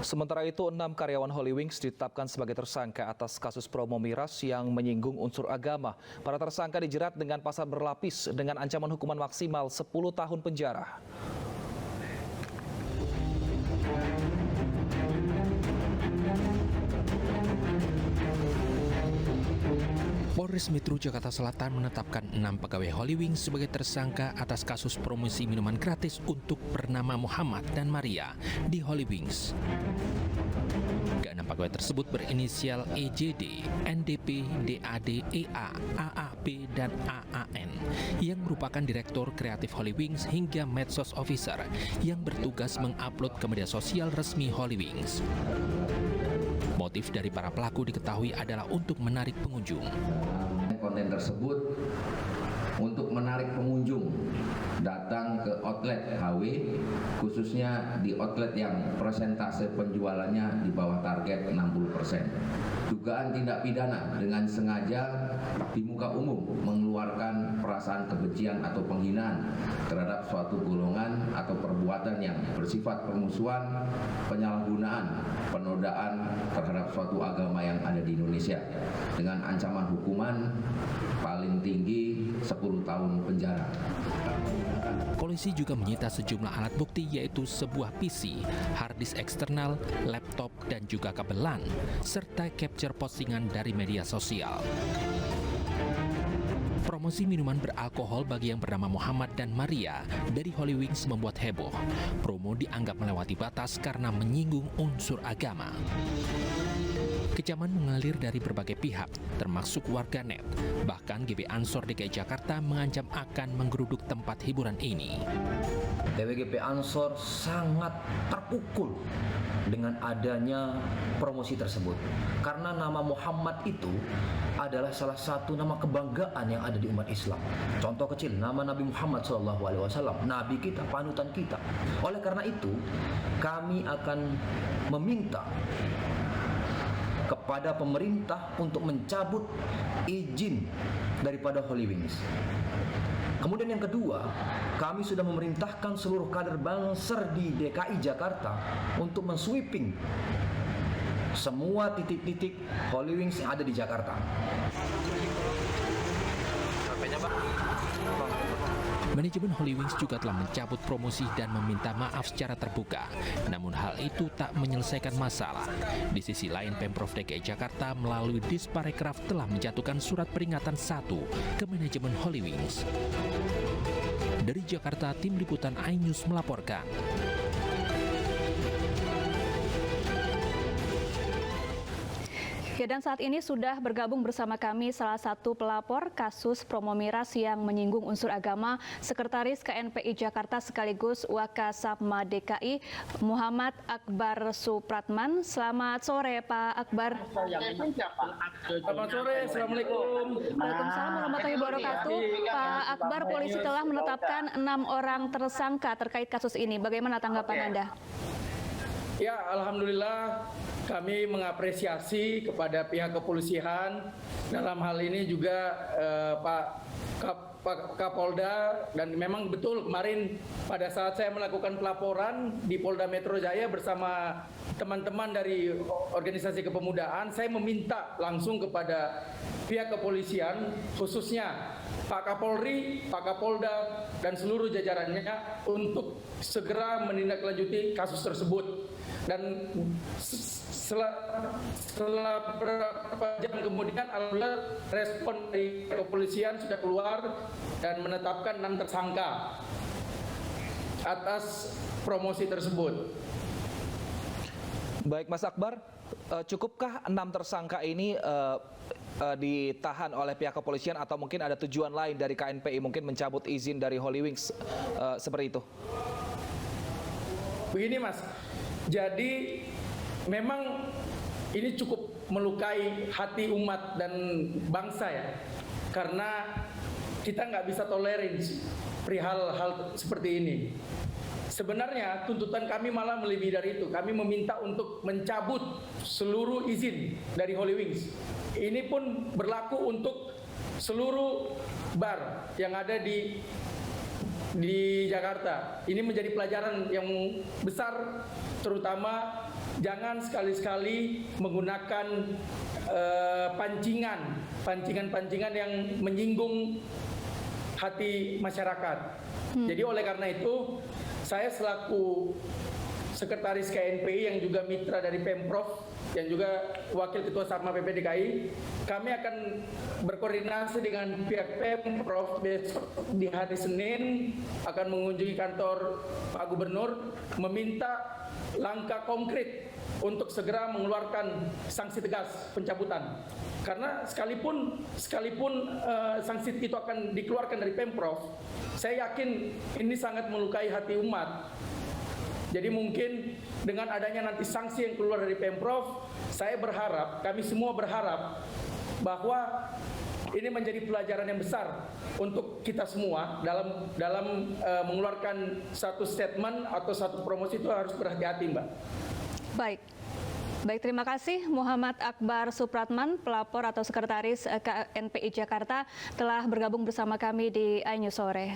Sementara itu, 6 karyawan Holy Wings ditetapkan sebagai tersangka atas kasus promo miras yang menyinggung unsur agama. Para tersangka dijerat dengan pasal berlapis dengan ancaman hukuman maksimal 10 tahun penjara. Polres Metro Jakarta Selatan menetapkan 6 pegawai Holy Wings sebagai tersangka atas kasus promosi minuman gratis untuk bernama Muhammad dan Maria di Holy Wings. Ke-6 pegawai tersebut berinisial EJD, NDP, DAD, EA, AAP, dan AAN yang merupakan Direktur Kreatif Holy Wings hingga Medsos Officer yang bertugas mengupload ke media sosial resmi Holy Wings. Motif dari para pelaku diketahui adalah untuk menarik pengunjung. Konten tersebut untuk menarik pengunjung datang ke outlet HW, khususnya di outlet yang persentase penjualannya di bawah target 60%. Dugaan tindak pidana dengan sengaja di muka umum mengeluarkan perasaan kebencian atau penghinaan terhadap suatu golongan atau perbuatan yang bersifat permusuhan, penyalahgunaan, penodaan terhadap suatu agama yang ada di Indonesia dengan ancaman hukuman paling tinggi 10 tahun penjara. Polisi juga menyita sejumlah alat bukti yaitu sebuah PC, harddisk eksternal, laptop, dan juga kabel LAN, serta capture postingan dari media sosial. Promosi minuman beralkohol bagi yang bernama Muhammad dan Maria dari Holy Wings membuat heboh. Promo dianggap melewati batas karena menyinggung unsur agama. Kecaman mengalir dari berbagai pihak, termasuk warganet. Bahkan GB Ansor DKI Jakarta mengancam akan menggeruduk tempat hiburan ini. DWGP Ansor sangat terpukul dengan adanya promosi tersebut. Karena nama Muhammad itu adalah salah satu nama kebanggaan yang ada di umat Islam. Contoh kecil, nama Nabi Muhammad SAW, Nabi kita, panutan kita. Oleh karena itu, kami akan meminta kepada pemerintah untuk mencabut izin daripada Holy Wings. Kemudian yang kedua, kami sudah memerintahkan seluruh kader Banser di DKI Jakarta untuk mensweeping semua titik-titik Holy Wings yang ada di Jakarta. Manajemen Holy Wings juga telah mencabut promosi dan meminta maaf secara terbuka. Namun hal itu tak menyelesaikan masalah. Di sisi lain, Pemprov DKI Jakarta melalui Disparekraf telah menjatuhkan surat peringatan 1 ke manajemen Holy Wings. Dari Jakarta, Tim Liputan iNews melaporkan. Ya, dan saat ini sudah bergabung bersama kami salah satu pelapor kasus promo miras yang menyinggung unsur agama, Sekretaris KNPI Jakarta sekaligus Wakasatma DKI, Muhammad Akbar Supratman. Selamat sore, Pak Akbar. Selamat sore, Assalamualaikum. Waalaikumsalam warahmatullahi wabarakatuh. Pak Akbar, polisi telah menetapkan 6 orang tersangka terkait kasus ini. Bagaimana tanggapan Anda? Ya, alhamdulillah kami mengapresiasi kepada pihak kepolisian. Dalam hal ini juga Pak Kapolda, dan memang betul kemarin pada saat saya melakukan pelaporan di Polda Metro Jaya bersama teman-teman dari organisasi kepemudaan, saya meminta langsung kepada pihak kepolisian, khususnya Pak Kapolri, Pak Kapolda, dan seluruh jajarannya untuk segera menindaklanjuti kasus tersebut. Dan setelah beberapa jam kemudian, alhamdulillah respon dari kepolisian sudah keluar dan menetapkan 6 tersangka atas promosi tersebut. Baik, Mas Akbar, cukupkah 6 tersangka ini ditahan oleh pihak kepolisian atau mungkin ada tujuan lain dari KNPI, mungkin mencabut izin dari Holy Wings seperti itu? Begini, Mas, jadi memang ini cukup melukai hati umat dan bangsa ya, karena kita nggak bisa tolerin perihal hal seperti ini. Sebenarnya tuntutan kami malah melebihi dari itu. Kami meminta untuk mencabut seluruh izin dari Holy Wings. Ini pun berlaku untuk seluruh bar yang ada di Jakarta. Ini menjadi pelajaran yang besar, terutama jangan sekali-sekali menggunakan pancingan yang menyinggung hati masyarakat. Jadi oleh karena itu, saya selaku Sekretaris KNPI yang juga mitra dari Pemprov, yang juga Wakil Ketua Sarma PP DKI, kami akan berkoordinasi dengan pihak Pemprov besok di hari Senin akan mengunjungi kantor Pak Gubernur meminta langkah konkret untuk segera mengeluarkan sanksi tegas pencabutan. Karena sekalipun sanksi itu akan dikeluarkan dari Pemprov, saya yakin ini sangat melukai hati umat. Jadi mungkin dengan adanya nanti sanksi yang keluar dari Pemprov, saya berharap, kami semua berharap bahwa ini menjadi pelajaran yang besar untuk kita semua dalam mengeluarkan satu statement atau satu promosi itu harus berhati-hati, Mbak. Baik, terima kasih Muhammad Akbar Supratman, pelapor atau sekretaris KNPI Jakarta telah bergabung bersama kami di iNews Sore.